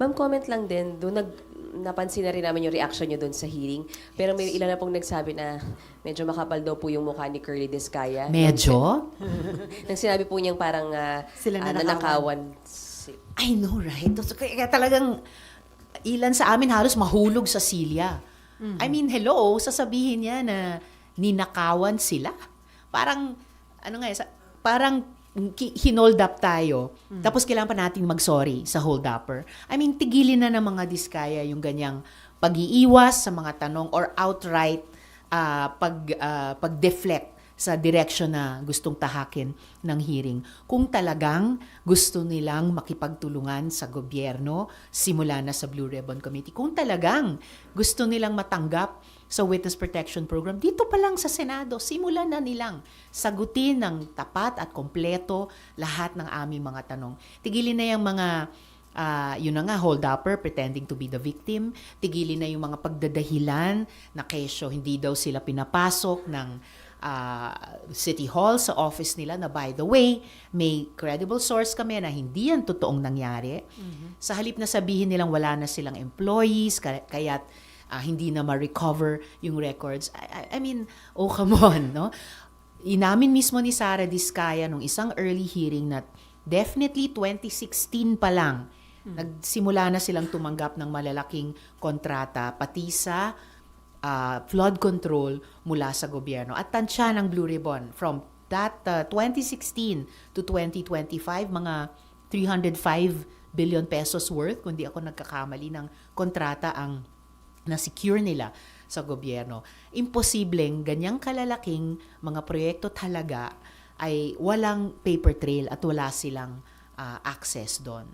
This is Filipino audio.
Ma'am, comment lang din, doon napansin na rin namin yung reaction nyo doon sa hearing. Pero may ilan na pong nagsabi na medyo makapal daw po yung mukha ni Curly Discaya. Medyo? Nang sinabi po niyang parang Sila nanakawan. I know, right? Kaya talagang ilan sa amin halos mahulog sa silya. I mean, hello, sasabihin niya na ninakawan sila. Parang, ano nga, parang hinold up tayo. Tapos kailangan pa natin mag-sorry sa hold-upper. I mean, tigilin na ng mga diskaya yung ganyang pag-iiwas sa mga tanong or outright pag-deflect sa direction na gustong tahakin ng hearing. Kung talagang gusto nilang makipagtulungan sa gobyerno, simula na sa Blue Ribbon Committee, kung talagang gusto nilang matanggap sa Witness Protection Program, dito pa lang sa Senado, simulan na nilang sagutin ng tapat at kompleto lahat ng aming mga tanong. Tigilin na yung mga yun na nga, hold-upper, pretending to be the victim. Tigilin na yung mga pagdadahilan na kesyo hindi daw sila pinapasok ng City Hall sa office nila na, by the way, may credible source kami na hindi yan totoong nangyari. Sa halip na sabihin nilang wala na silang employees, kaya't hindi na ma-recover yung records. I mean, oh come on, no? Inamin mismo ni Sara Diskaya nung isang early hearing na definitely 2016 pa lang, nagsimula na silang tumanggap ng malalaking kontrata, pati sa flood control mula sa gobyerno. At tansya ng Blue Ribbon, from that 2016 to 2025, mga 305 billion pesos worth, kung di ako nagkakamali, ng kontrata ang na-secure nila sa gobyerno. Imposibleng ganyang kalalaking mga proyekto talaga ay walang paper trail at wala silang access doon.